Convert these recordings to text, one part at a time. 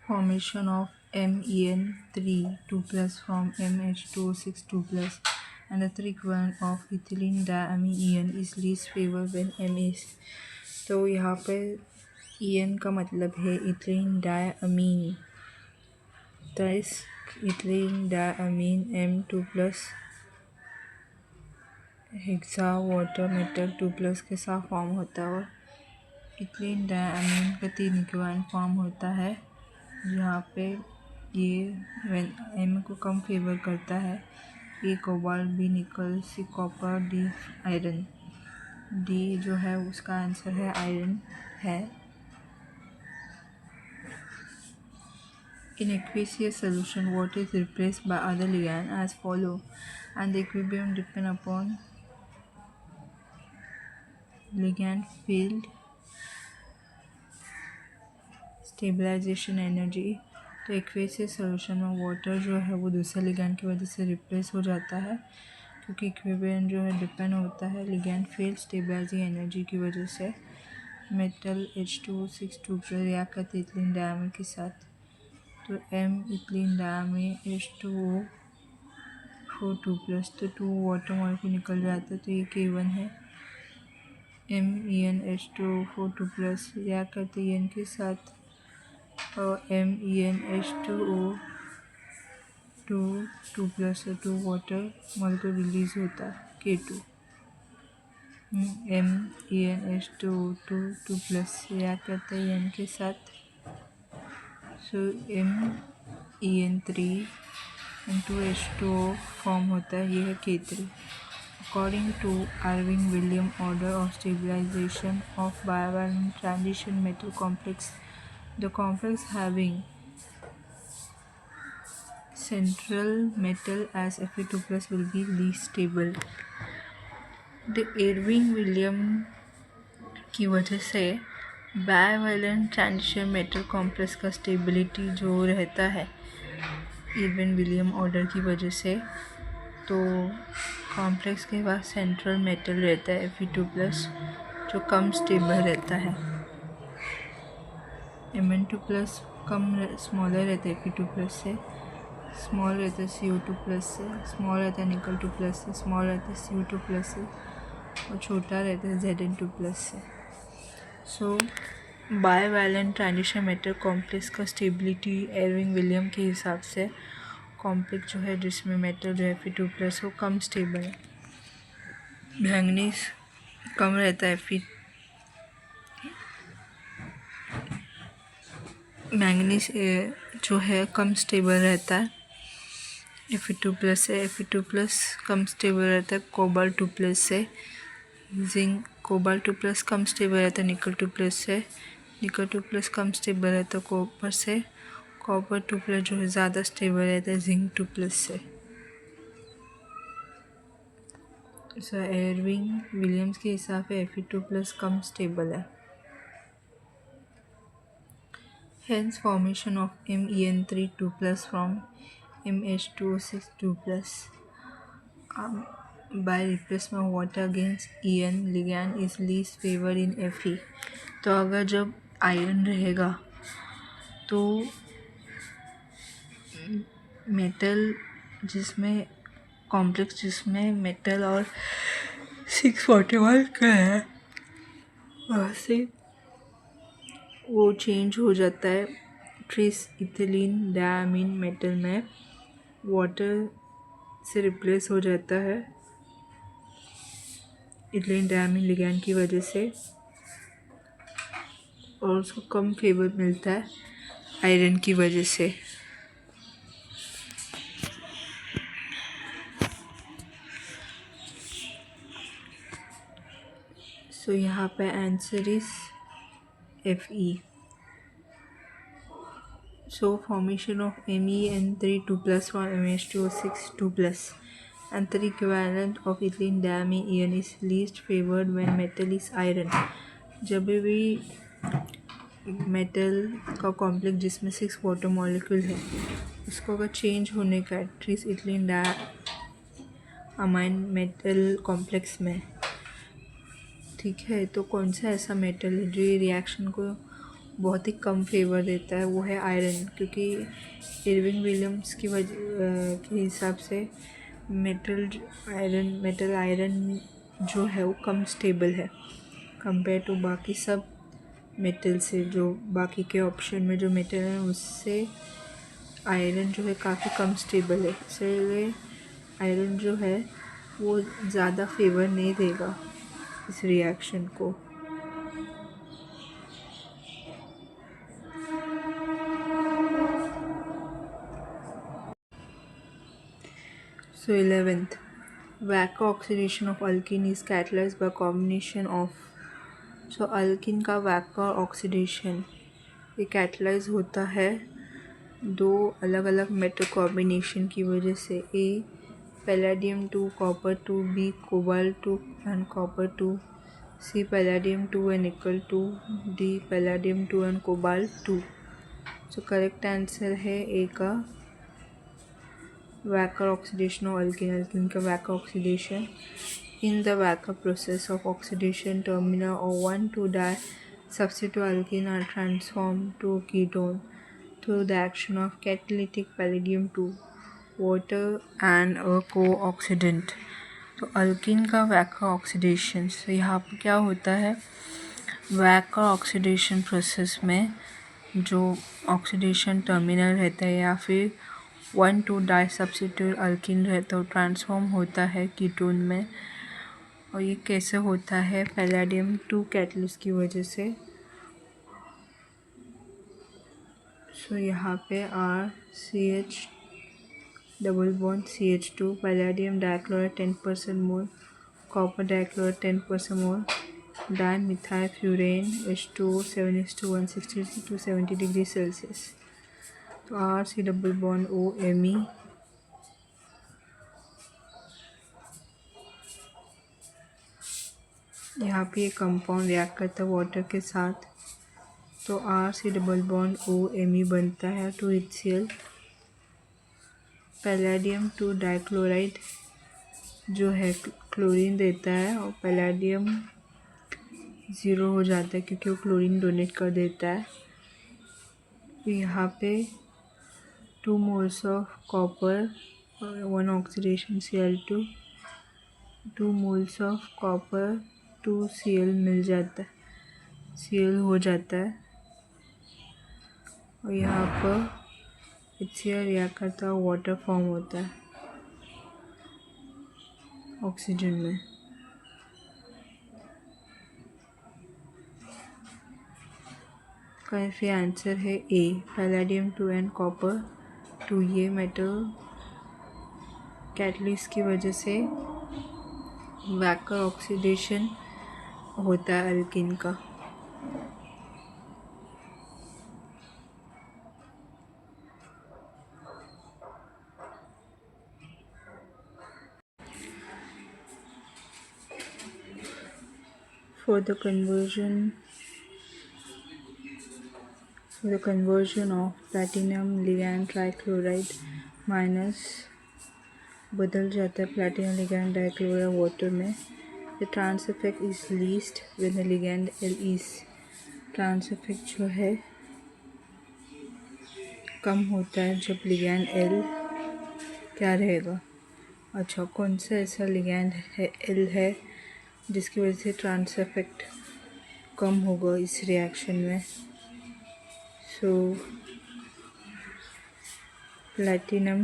Formation of MEN3 2 plus from MH2O6 2 plus and the 3 equivalent of ethylene diamine is least favored when M is। तो यहाँ पे EN का मतलब है ethylene diamine, तो इस ethylene diamine M2 plus hexa water metal 2 plus के साथ फॉर्म होता है और इथिलीन डायमीन का 3 इक्विवेलेंट फॉर्म होता है जहाँ पे ये M को कम फेवर करता है। ए cobalt, B nickel, C copper, D iron. D जो है उसका आंसर है आयरन है। In aqueous solution, water is replaced by other ligand as follow, and the equilibrium depend upon ligand field stabilization energy। तो aqueous solution में water जो है वो दूसरे लिगैंड की वजह से रिप्लेस हो जाता है क्योंकि इक्विलिब्रियम जो है डिपेंड होता है लिगैंड फील्ड स्टेबलाइजिंग एनर्जी की वजह से। मेटल H2O6 2 प्लस रिएक्ट करते इथिलीन डायमीन के साथ, तो M ethylene diamine H2O4 2 plus, तो 2 वाटर मॉलिक्यूल निकल जाता है तो ये K1 है। MEnH2O4 2 प्लस रिएक्ट करते EN के साथ और MEnH2O2 2 plus 2 water molecule release होता है K2। MEnH2O2 2 प्लस रिएक्ट करता है EN के साथ, सो MEn3 H2O फॉर्म होता है, ये है K3। According to Irving-Williams order of stabilization of bivalent transition metal complex, the complex having central metal as Fe2 plus will be least stable। The Irving-Williams की वजह से बायवैलेंट ट्रांजिशन मेटल कॉम्प्लेक्स का stability जो रहता है इर्विन-विलियम ऑर्डर की वजह से, तो कॉम्प्लेक्स के पास सेंट्रल मेटल रहता है Fe2 प्लस जो कम स्टेबल रहता है। Mn2 प्लस कम स्मॉलर रहता है Fe2 प्लस से, स्मॉल रहता है CO2 प्लस से, स्मॉल रहता है निकल 2 प्लस से, स्मॉल रहता है CO2 प्लस से और छोटा रहता है Zn2 प्लस से। सो बायवैलेंट ट्रांजिशन मेटल कॉम्प्लेक्स का स्टेबिलिटी इर्विंग-विलियम के हिसाब से कॉम्प्लेक्स जो है जिसमें मेटल जो है Fe2 प्लस वो कम स्टेबल है। मैंगनीज कम रहता है मैंगनीज जो है कम स्टेबल रहता है Fe2 प्लस से, Fe2 प्लस कम स्टेबल रहता है कोबाल्ट 2 प्लस से। जिंक कोबाल्ट 2 प्लस कम स्टेबल रहता है निकल 2 प्लस से, निकल 2 प्लस कम स्टेबल रहता है कॉपर से, कॉपर 2 प्लस जो है ज़्यादा स्टेबल रहता है जिंक 2 प्लस से। सो इर्विंग-विलियम्स के हिसाब से Fe2 प्लस कम स्टेबल है। Hence formation of MEn3 2 plus from MH2O6 2 plus by replacement of water against EN ligand is least favored in Fe। तो अगर जब आयरन रहेगा तो मेटल जिसमें कॉम्प्लेक्स जिसमें मेटल और 6 वाटर मॉलिक्यूल है वहाँ से वो चेंज हो जाता है ट्रेस इथिलीन डायमीन मेटल में वाटर से रिप्लेस हो जाता है इथिलीन डायमीन लिगैंड की वजह से और उसको कम फेवर मिलता है आयरन की वजह से। सो यहाँ पे answer is Fe। So formation of MEn3 2 plus from MH2O6 2 plus and 3 equivalent of ethylene diamine is least favored when metal is iron। जब भी मेटल का कॉम्प्लेक्स जिसमें 6 वाटर मॉलिक्यूल है उसको अगर चेंज होने का trees ethylene diamine metal complex में, ठीक है, तो कौन सा ऐसा मेटल है जो ये रिएक्शन को बहुत ही कम फेवर देता है वो है आयरन, क्योंकि इरविंग विलियम्स की के हिसाब से मेटल आयरन जो है वो कम स्टेबल है कंपेयर टू बाकी सब मेटल से। जो बाकी के ऑप्शन में जो मेटल है उससे आयरन जो है काफ़ी कम स्टेबल है, इसलिए आयरन जो है वो ज़्यादा फेवर नहीं देगा इस रिएक्शन को। So 11th, Wacker oxidation of alkene is catalyzed by combination of, so alkene का Wacker oxidation ये कैटलाइज होता है दो अलग अलग मेटल कॉम्बिनेशन की वजह से। A palladium 2 copper 2, B cobalt 2 and copper 2, C palladium 2 and nickel 2, D palladium 2 and cobalt 2। So correct answer है ए का Wacker oxidation of alkene का Wacker oxidation। In the Wacker process of oxidation, terminal of 1,2-di substitute alkene are transformed to ketone through the action of catalytic palladium 2, water and a co-oxidant। तो alkene का Wacker oxidation, तो यहाँ पर क्या होता है, Wacker oxidation process में जो ऑक्सीडेशन टर्मिनल रहता है या फिर 1,2-डाई सब्स्टिट्यूट अल्किन रहता है ट्रांसफॉर्म होता है कीटोन में। और ये कैसे होता है, पैलेडियम 2 कैटलिस्ट की वजह से। सो यहाँ पे RCH double bond CH2, palladium dichloride 10% mole, copper dichloride 10% mole, dimethylfuran H2O 7:1 60 to 70 degree Celsius. तो RC डबल बॉन्ड OMe यहाँ पे ये कंपाउंड रिएक्ट करता है वाटर के साथ, तो RC डबल बॉन्ड OMe बनता है 2HCl। पैलेडियम 2 डाइक्लोराइड जो है क्लोरीन देता है और पैलेडियम 0 हो जाता है क्योंकि वो क्लोरीन डोनेट कर देता है। तो यहाँ पे 2 मोल्स ऑफ कॉपर और 1 oxidation Cl2, 2 moles of copper 2Cl मिल जाता है, Cl हो जाता है। और यहाँ पर HCl रिएक्ट करता है, वाटर फॉर्म होता है ऑक्सीजन में। का फिर आंसर है ए, पैलेडियम 2 एंड कॉपर 2। ये मेटल कैटलिस्ट की वजह से वैकर ऑक्सीडेशन होता है अल्किन का। For the conversion of platinum ligand trichloride minus बदल जाता है प्लैटिनम लिगैंड डाइक्लोराइड वाटर में। The trans effect is least when the ligand L is, trans effect जो है कम होता है जब लिगैंड एल क्या रहेगा। अच्छा, कौन सा ऐसा लिगैंड है एल है जिसकी वजह से ट्रांस इफेक्ट कम होगा इस रिएक्शन में। सो प्लैटिनम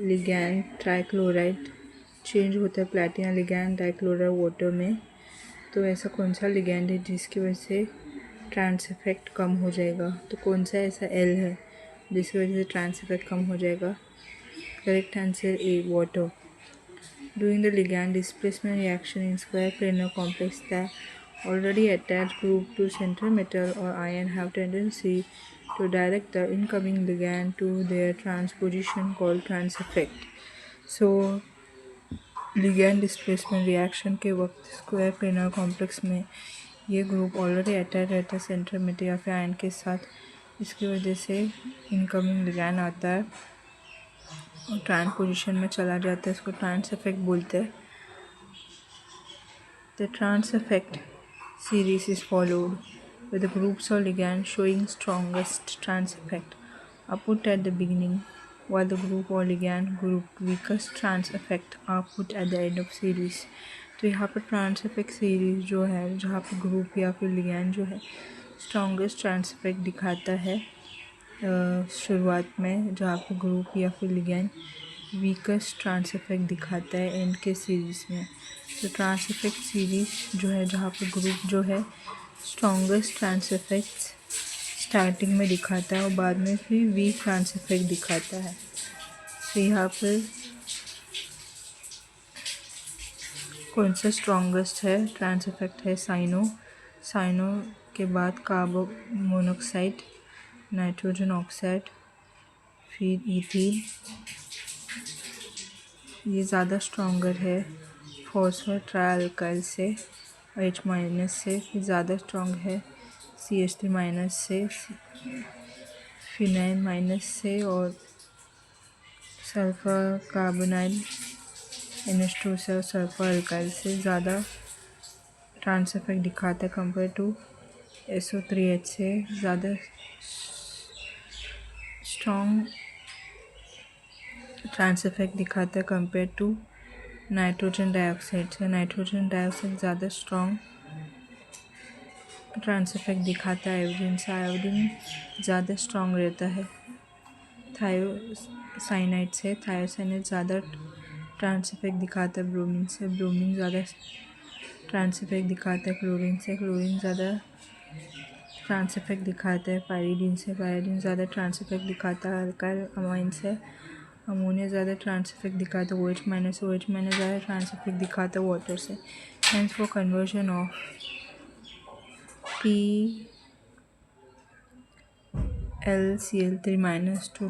लिगैंड ट्राइक्लोराइड चेंज होता है प्लैटिनम लिगैंड डाइक्लोराइड वाटर में। तो ऐसा कौन सा लिगैंड है जिसकी वजह से ट्रांस इफेक्ट कम हो जाएगा, तो कौन सा ऐसा एल है जिसकी वजह से ट्रांस इफेक्ट कम हो जाएगा। Correct answer A, water. During the ligand displacement reaction in square planar complex, the already attached group to central metal or ion have tendency to direct the incoming ligand to their transposition called trans effect. So ligand displacement reaction के वक्त square planar complex में ये group already attach रहता है central metal या फिर ion के साथ, इसकी वजह से इनकमिंग लिगैंड आता है और ट्रांस पोजिशन में चला जाता है, इसको ट्रांस इफेक्ट बोलते हैं। The trans effect series is followed, with the groups or ligand showing strongest trans effect are put at the beginning, while the group or ligand group weakest trans effect are put at the end of series. तो यहाँ पर trans effect series जो है, जहाँ पर group या फिर ligand जो है स्ट्रॉन्गेस्ट ट्रांस इफेक्ट दिखाता है शुरुआत में, जहाँ पर ग्रुप या फिर लिगैंड वीकेस्ट ट्रांस इफेक्ट दिखाता है एंड के सीरीज़ में। तो ट्रांस इफेक्ट सीरीज जो है, जहाँ पर ग्रुप जो है स्ट्रॉन्गेस्ट ट्रांस इफेक्ट्स स्टार्टिंग में दिखाता है और बाद में फिर वीक ट्रांस इफेक्ट दिखाता है। तो यहाँ पर कौन सा स्ट्रॉन्गेस्ट है ट्रांस इफेक्ट है साइनो के बाद कार्बन मोनोऑक्साइड, नाइट्रोजन ऑक्साइड, फिर इथीन, ये ज़्यादा स्ट्रॉन्गर है फॉस्फर ट्राइअल्काइल से, H- से, फिर ज़्यादा स्ट्रॉन्ग है CH3- से, फिनाइन- से, और सल्फर कार्बोनाइल NH2 से और सल्फर अल्काइल से ज़्यादा ट्रांस इफेक्ट दिखाता है कंपेयर टू SO3H से, ज़्यादा स्ट्रॉन्ग ट्रांस इफेक्ट दिखाता है कंपेयर टू नाइट्रोजन डाइऑक्साइड से। नाइट्रोजन डाइऑक्साइड ज़्यादा स्ट्रॉन्ग ट्रांस इफेक्ट दिखाता है आयोडीन से। आयोडीन ज़्यादा स्ट्रॉन्ग रहता है थायोसाइनाइड से। थायोसाइनाइड ज़्यादा ट्रांस इफेक्ट दिखाता है ब्रोमीन से। ब्रोमीन ज़्यादा ट्रांस इफेक्ट दिखाता है क्लोरीन से। क्लोरीन ज़्यादा ट्रांस इफेक्ट दिखाता है पायरीडीन से। पायरीडीन ज़्यादा ट्रांस इफेक्ट दिखाता है अल्काइल अमाइन से। अमोनिया ज़्यादा ट्रांस इफेक्ट दिखाता है OH-। OH- ज़्यादा ट्रांस इफेक्ट दिखाता है वाटर से। Hence for conversion of PlCl3- to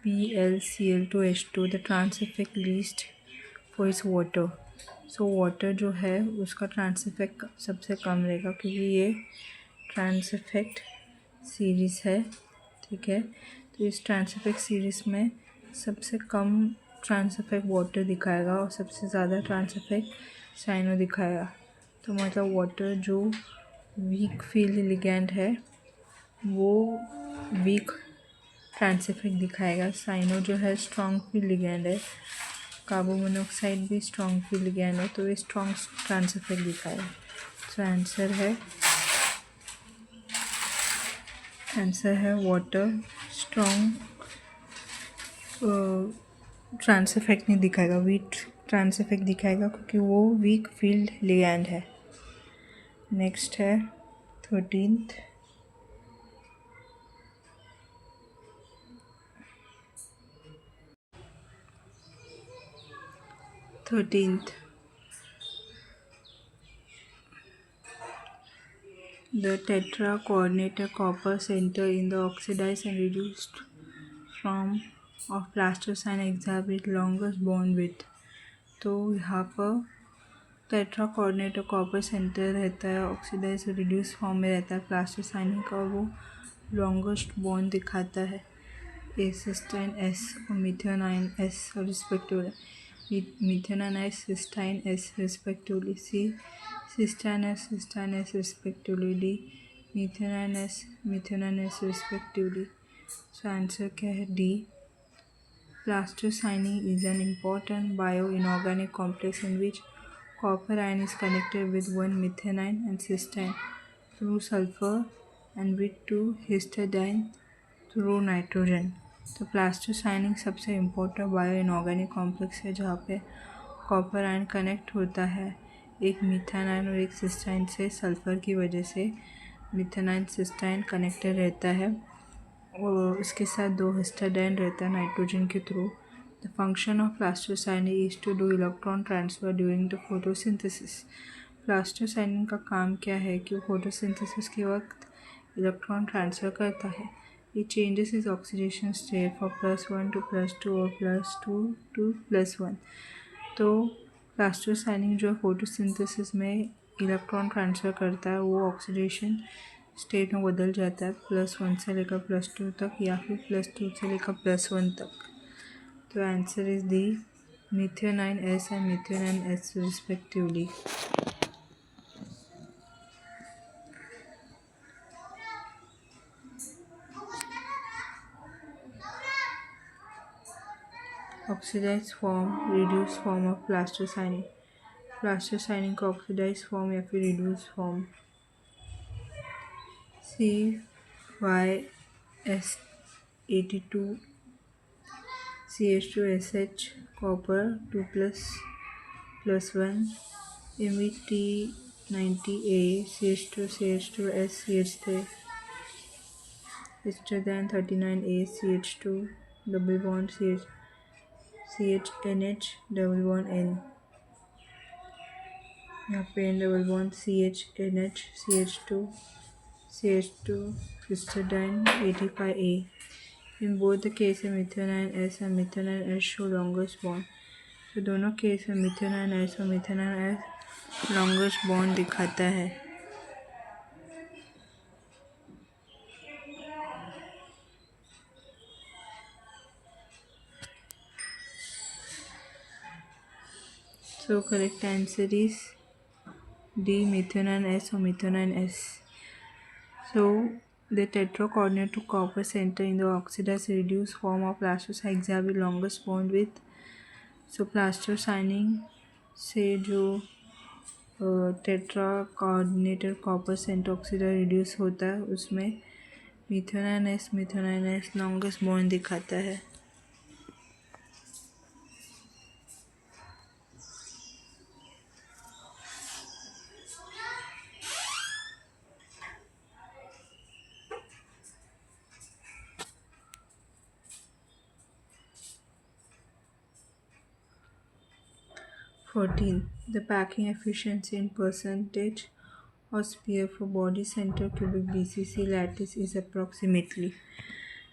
PlCl2H2 the trans effect least for its water। So water जो है उसका ट्रांस इफेक्ट सबसे कम रहेगा, क्योंकि ये ट्रांस इफेक्ट सीरीज़ है, ठीक है। तो इस ट्रांस इफेक्ट सीरीज़ में सबसे कम ट्रांस इफेक्ट वाटर दिखाएगा और सबसे ज़्यादा ट्रांस इफेक्ट साइनो दिखाएगा। तो मतलब वाटर जो वीक फील्ड लिगैंड है वो वीक ट्रांस इफेक्ट दिखाएगा। साइनो जो है स्ट्रॉन्ग फील्ड लिगैंड है, कार्बन मोनोऑक्साइड भी स्ट्रॉन्ग फील्ड लिगैंड है, तो ये स्ट्रॉन्ग ट्रांस इफेक्ट दिखाएगा। तो आंसर है वाटर स्ट्रॉन्ग ट्रांस इफेक्ट नहीं दिखाएगा, वीक ट्रांस इफेक्ट दिखाएगा क्योंकि वो वीक फील्ड लिगैंड है। नेक्स्ट है 13th। The tetra-coordinated copper center in the oxidized and reduced form of plastocyan exhibit longest bond width। तो यहाँ पर टेट्रा कॉपर सेंटर रहता है, ऑक्सीडाइज रिड्यूस फॉर्म में रहता है प्लास्टोसाइन का, वो लॉन्गेस्ट बॉन्ड दिखाता है सिस्टाइन S और methionine S respectively. Methionine S cysteine S respectively. Cysteine S respectively. D methionine S respectively. So answer क्या है D। Plastocyanin is an important bio-inorganic complex in which copper ion is connected with one methionine and cysteine through sulfur and with two histidine through nitrogen। तो plastocyanin सबसे important bio inorganic complex है जहाँ पे copper ion connect होता है एक मिथेनाइन और एक सिस्टाइन से। सल्फर की वजह से मिथेनाइन सिस्टाइन कनेक्टेड रहता है और उसके साथ दो हिस्टाडाइन रहता है नाइट्रोजन के through. The function of plastocyanin is to do electron transfer during the photosynthesis. Plastocyanin का काम क्या है कि वो फोटोसिंथेसिस के वक्त इलेक्ट्रॉन ट्रांसफ़र करता है। ये changes is oxidation state for +1 to +2 और +2 to +1। तो प्लास्टोसाइनिन जो फोटोसिंथेसिस में इलेक्ट्रॉन ट्रांसफ़र करता है वो ऑक्सीडेशन स्टेट में बदल जाता है +1 से लेकर +2 तक या फिर +2 से लेकर +1 तक। तो answer is the methionine S and methionine S respectively. Oxidise form, reduce form of plastocyanin. Plastocyanin का ऑक्सीडाइज फॉर्म या फिर reduce form CYS82 CH2SH copper 2 plus 1 MET90A CH2 CH2S CH3 greater than 39A CH2 double bond CHNH double bond N। यहाँ पे N double bond CHNH CH2 cysteine 85A। In both the cases methionine S and methionine S show longest bond। तो दोनों case में methionine S और methionine S longest bond दिखाता है। So correct answer is D, methionine S or methionine S। So the tetracoordinate to copper center in the oxidized reduced form of plastocyanine exhibit longest bond with। So plastocyanin से जो tetra coordinated copper centre oxidise reduce होता है उसमें मिथेनाइन S longest bond दिखाता है। The packing efficiency in percentage or sphere for body center cubic BCC lattice is approximately।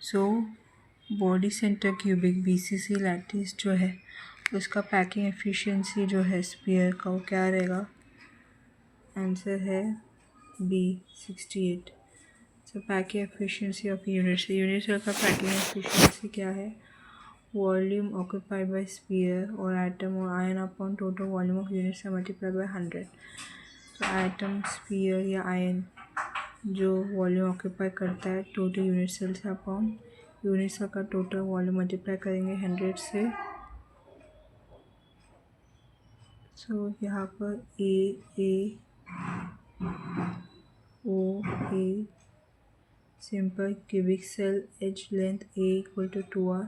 So body centre cubic BCC lattice जो है उसका पैकिंग एफिशिएंसी जो है स्पीयर का वो क्या रहेगा? आंसर है B 68। So packing efficiency of unit का पैकिंग एफिशिएंसी क्या है? वॉल्यूम ऑक्यूपाइड बाय स्पीयर और एटम और ion upon total volume of unit से मल्टीप्लाई बाय 100। तो एटम स्पीयर या आयन जो वॉल्यूम ऑक्यूपाई करता है टोटल यूनिट सेल से अपॉन यूनिट सेल का टोटल वॉल्यूम मल्टीप्लाई करेंगे 100 से। सो यहाँ पर A simple cubic cell edge length A equal to 2R,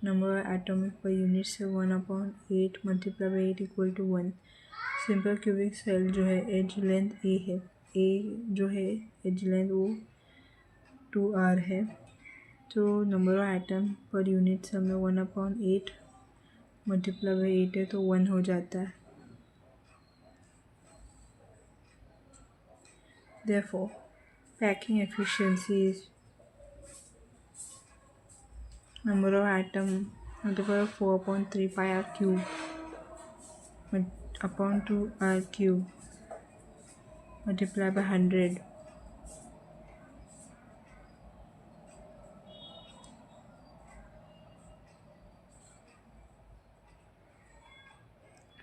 number of atomic per unit से 1/8 multiply by 8 equal to 1। Simple cubic cell जो है edge length A है, A जो है एज लेंथ वो 2R है, तो number of atom per unit cell में 1/8 मल्टीप्लाई बाई 8 है तो 1 हो जाता है। Therefore, packing efficiency is number of atom multiplied by 4/3 pi r cube upon 2 r cube multiplied by 100।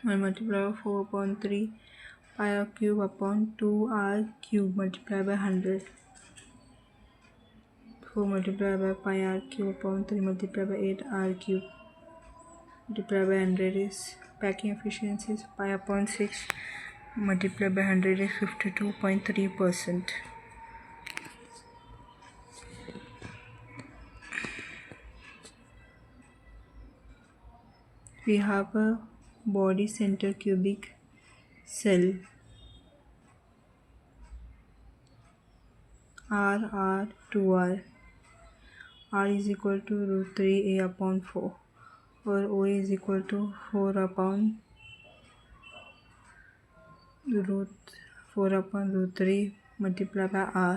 and multiplied by 4/3 pi r cube upon 2 r cube multiplied by 100। 4 multiplied by pi r cube upon 3 multiplied by 8 r cube multiplied by 100 is packing efficiency is pi upon 6 multiplied by 100 is 52.3%। We have a body center cubic cell R 2R, R is equal to √3 A upon 4 और O is equal to 4 upon √3 multiplied by R।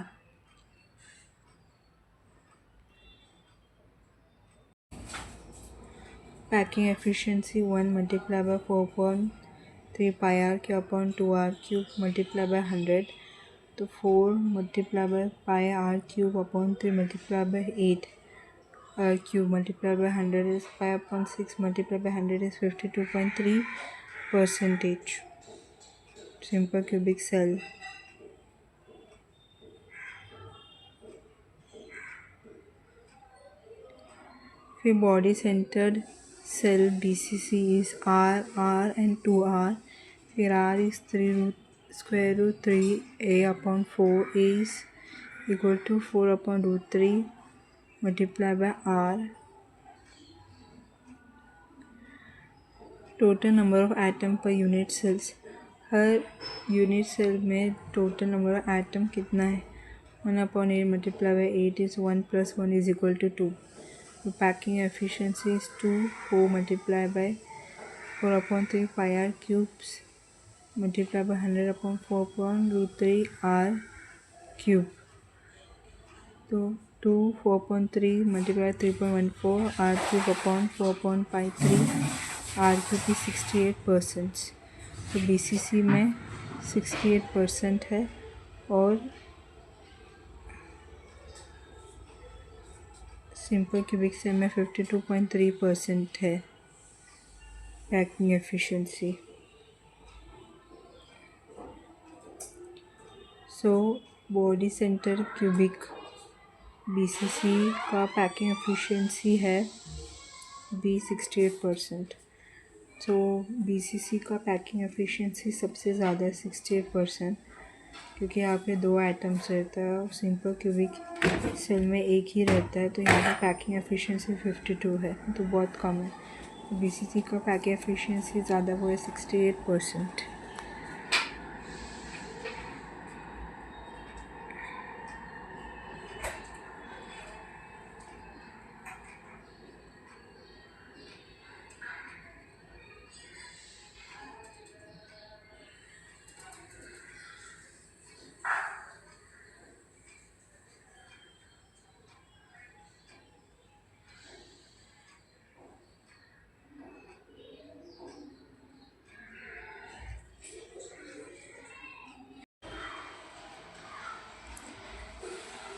Packing efficiency 1 multiplied by 4/3 pi r cube upon 2r cube multiplied by 100। तो 4 multiplied by pi r cube upon 3 multiplied by 8 r cube multiplied by 100 is pi upon 6 multiplied by 100 is 52.3%। Simple cubic cell। फिर body centred cell BCC is R and 2R. फिर R is 3 square root 3 A upon 4. A is equal to 4 upon root 3 multiplied by R. Total number of atom per unit cells. हर unit cell में total number of atom कितना है? 1/8 multiplied by 8 is 1 plus 1 is equal to 2. The packing efficiency is 2. 4 multiplied by 4/3 pi r cubes multiplied by 100/4 upon root 3 r cube. So 2 4/3 multiplied by 3.14 r cube upon 4 pi 3 r cube is 68%. तो BCC में 68% है और simple cubic cell में 52.3% है packing efficiency. So body centre cubic BCC का packing efficiency है 68%. सो BCC का packing efficiency सबसे ज़्यादा है 68%, क्योंकि यहाँ पे 2 आइटम्स रहता है और सिंपल क्यूबिक सेल में एक ही रहता है. तो यहाँ पे पैकिंग एफिशिएंसी 52 है, तो बहुत कम है. तो BCC का पैकिंग एफिशिएंसी ज़्यादा वो है 68%.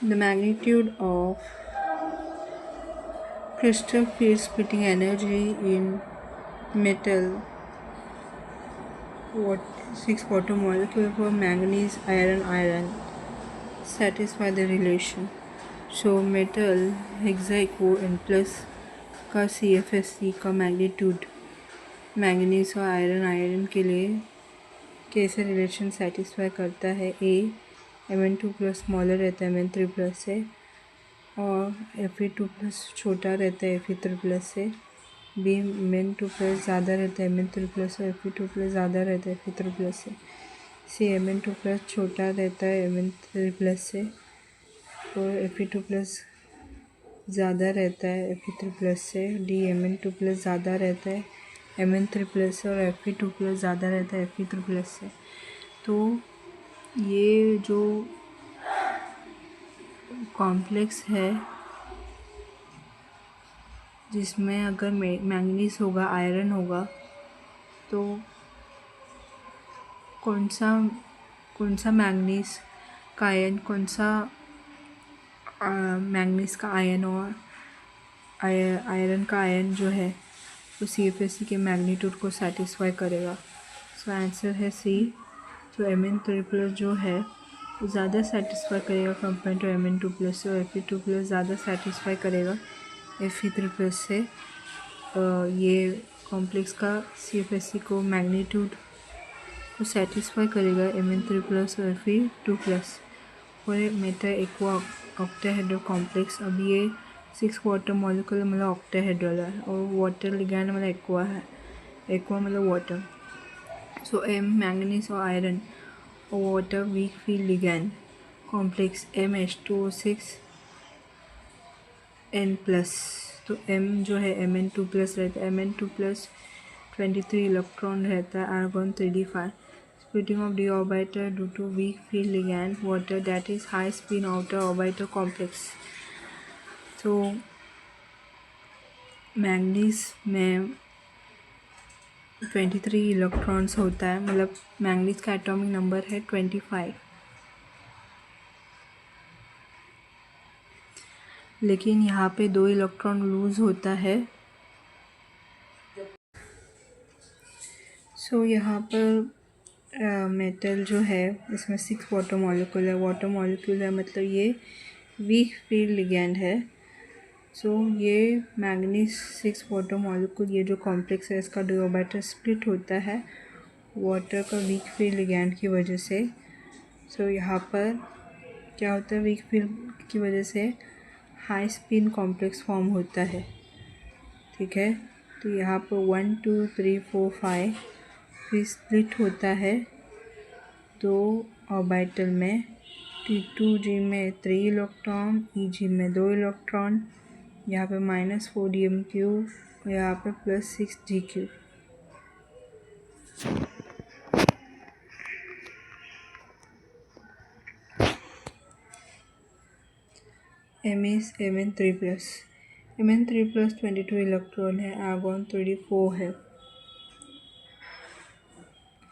The magnitude of crystal field splitting energy in metal 6 water molecule for manganese iron satisfy the relation. So metal hexaco n plus का CFSC का मैग्नीट्यूड मैंगनीज और आयरन के लिए कैसे रिलेशन सेटिस्फाई करता है? Mn2 प्लस स्मॉलर रहता है Mn3 प्लस से, और Fe2 प्लस छोटा रहता है Fe3 प्लस से. B Mn2 प्लस ज़्यादा रहता है Mn3 प्लस और Fe2 प्लस ज़्यादा रहता है Fe3 प्लस से. C Mn2 प्लस छोटा रहता है Mn3 प्लस से और Fe2 प्लस ज़्यादा रहता है Fe3 प्लस से. D Mn2 प्लस ज़्यादा रहता है Mn3 प्लस से और Fe2 प्लस ज़्यादा रहता है Fe3 प्लस से. तो ये जो कॉम्प्लेक्स है जिसमें अगर मैंगनीज होगा, आयरन होगा, तो कौन सा मैंगनीज का आयन, कौन सा मैंगनीज का आयन और आयरन का आयन जो है वो CFSC के मैग्नीट्यूड को सेटिस्फाई करेगा. सो आंसर है C. तो Mn3 प्लस जो है वो ज़्यादा सेटिस्फाई करेगा कंपेयर टू Mn2 प्लस से, और Fe2 प्लस ज़्यादा सेटिस्फाई करेगा Fe3 प्लस से. ये कॉम्प्लेक्स का CFSC को मैग्नीट्यूड को सेटिस्फाई करेगा Mn3 प्लस और Fe2 प्लस. और मेटा एक्वा ऑक्टाहेड्रल कॉम्प्लेक्स. अब ये 6 वाटर मॉलिक्यूल मतलब ऑक्टाहेड्रल है और वाटर लिगैंड मतलब एक्वा है. एक्वा मतलब वाटर. सो M मैंगनीज और आयरन और water weak field ligand complex MH2O6 N plus. तो M जो है Mn2 प्लस रहता है. Mn2 प्लस 23 इलेक्ट्रॉन रहता है. Argon 3d5. Splitting of d orbital due to weak field ligand water, that is high spin outer orbital complex. तो manganese में 23 electrons होता है, मतलब मैंगनीज का एटॉमिक नंबर है 25. लेकिन यहाँ पे 2 इलेक्ट्रॉन लूज होता है. सो यहाँ पर मेटल जो है इसमें 6 वाटर मॉलिक्यूल है. मतलब ये वीक फील्ड लिगैंड है. सो ये मैंगनीज 6 वाटर मॉलिक्यूल, ये जो कॉम्प्लेक्स है इसका 2 ऑर्बिटल स्प्लिट होता है वाटर का वीक फील्ड लिगैंड की वजह से। सो यहाँ पर क्या होता है, वीक फील्ड की वजह से हाई स्पिन कॉम्प्लेक्स फॉर्म होता है। ठीक है, तो यहाँ पर 1 2 3 4 5 फिर स्प्लिट होता है 2 ऑर्बिटल में, T2G में 3 इलेक्ट्रॉन, EG में 2 इलेक्ट्रॉन, यहाँ पे -4 DMQ और यहाँ पे +6 GQ। Mn3+, Mn3+ 22 इलेक्ट्रॉन है, आर्गॉन 34 है।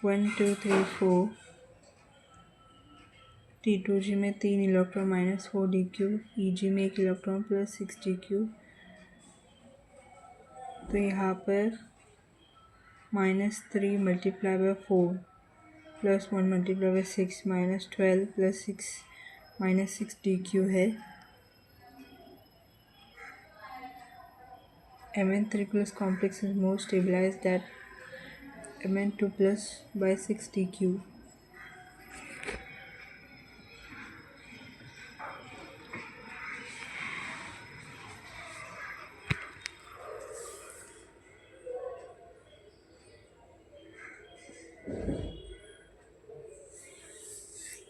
1 2 3 4, T2G में 3 इलेक्ट्रॉन -4 DQ, EG में 1 इलेक्ट्रॉन +6 GQ। तो यहाँ पर -3 multiply by 4 +1 multiply by 6 -12 +6 -6 DQ है। Mn3+ complex is more stabilized than Mn2+ by 6 DQ.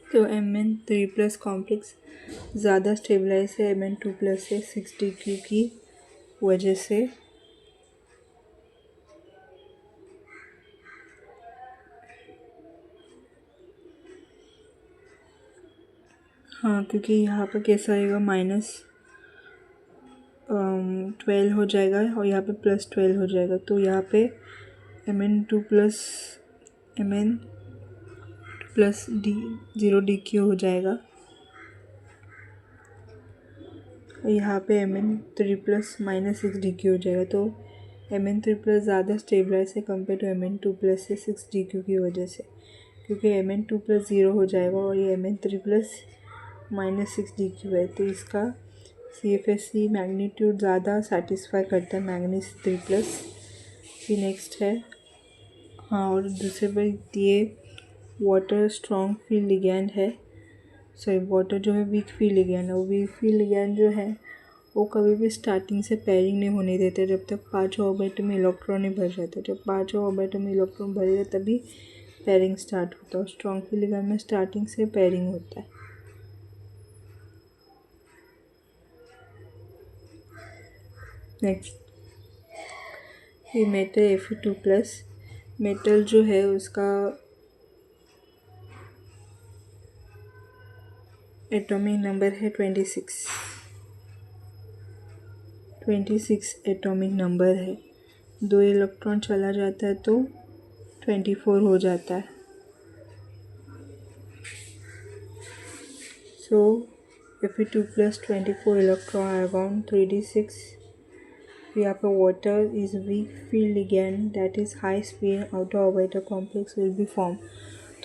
तो Mn3+ कॉम्प्लेक्स ज़्यादा स्टेबलाइज है Mn2+ से 6 DQ की वजह से। हाँ, क्योंकि यहाँ पर कैसा आएगा, -12 हो जाएगा और यहाँ पे +12 हो जाएगा, तो यहाँ पे Mn2+ -0 DQ हो जाएगा और यहाँ पे Mn3+ -6 DQ हो जाएगा। तो Mn3+ ज़्यादा स्टेबलाइज है कंपेयर टू Mn2+ से 6 DQ की वजह से, क्योंकि Mn2+ 0 हो जाएगा और ये Mn3+ -6 DQ है। तो इसका CFSE मैग्नीट्यूड ज़्यादा सेटिस्फाई करता है मैंगनीज 3+। फिर नेक्स्ट है, हाँ, और दूसरे पर ये वाटर स्ट्रॉन्ग फील्ड लिगैंड है। सॉरी, वाटर जो है वीक फील्ड लिगैंड है। वो वीक फील्ड लिगैंड जो है वो कभी भी स्टार्टिंग से पेयरिंग नहीं होने देते जब तक 5 ऑर्बिटल में इलेक्ट्रॉन नहीं भर जाते। जब 5 ऑर्बिटल में इलेक्ट्रॉन भरेगा तभी पेयरिंग स्टार्ट होता है। स्ट्रॉन्ग फील्ड लिगैंड में स्टार्टिंग से पेयरिंग होता है। नेक्स्ट, ये मेटल Fe2+, मेटल जो है उसका एटॉमिक नंबर है 26 एटॉमिक नंबर है। 2 इलेक्ट्रॉन चला जाता है तो 24 हो जाता है। सो Fe2+, 24 इलेक्ट्रॉन, आर्गॉन 3d6। यहाँ पे water is weak field ligand that is high spin outer orbital complex will be form.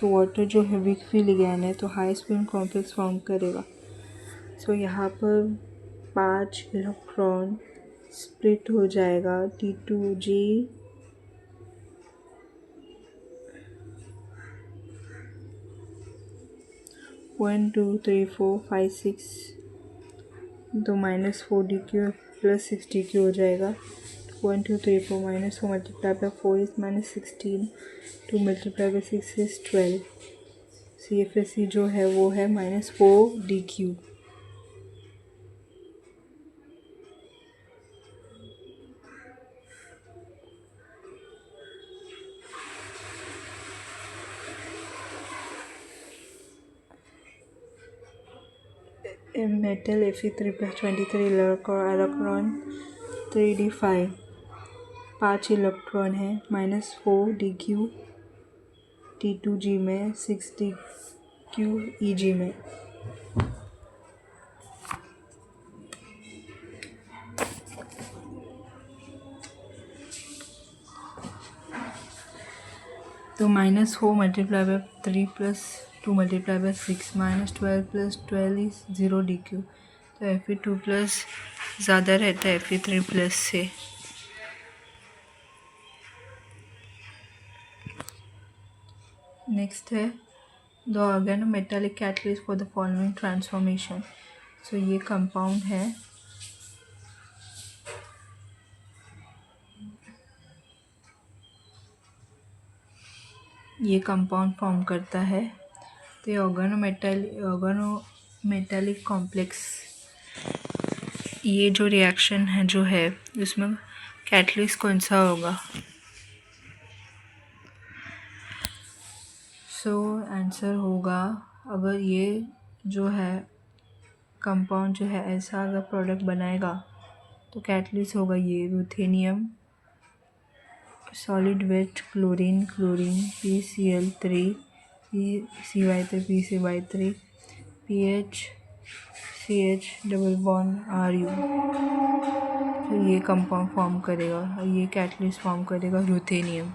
तो वाटर जो है वीक फील्ड लिगैंड है तो हाई स्पिन कॉम्प्लेक्स फॉर्म करेगा। सो यहाँ पर 5 इलेक्ट्रॉन स्प्लिट हो जाएगा, T2G 1 2 3 4 5 6, तो -4 DQ +6 DQ हो जाएगा। 1 2 3 4 -4 multiply by 4 is -16, 2 multiply by 6 is 12। CFSE जो है वो है -4 DQ। Metal Fe3+ 23 electron 3d5, 5 electron है, -4 DQ T2G में, 6 DQ EG में। तो -4 multiply by 3 + 2 multiply by 6 -12 + 12 is 0 DQ। तो Fe2+ ज़्यादा रहता है Fe3+ से। नेक्स्ट है the organometallic catalyst for the following transformation. So ये कंपाउंड है, ये कंपाउंड फॉर्म करता है। तो ये ऑर्गेनोमेटालिक कॉम्प्लेक्स, ये जो रिएक्शन है जो है उसमें कैटलिस्ट कौन सा होगा? सो आंसर होगा, अगर ये जो है कंपाउंड जो है ऐसा अगर प्रोडक्ट बनाएगा तो कैटलिस्ट होगा ये ruthenium solid with chlorine PCl3 CY3 PCY3 PH CH double bond RU। तो ये कंपाउंड फॉर्म करेगा, ये कैटलिस्ट फॉर्म करेगा रुथेनियम।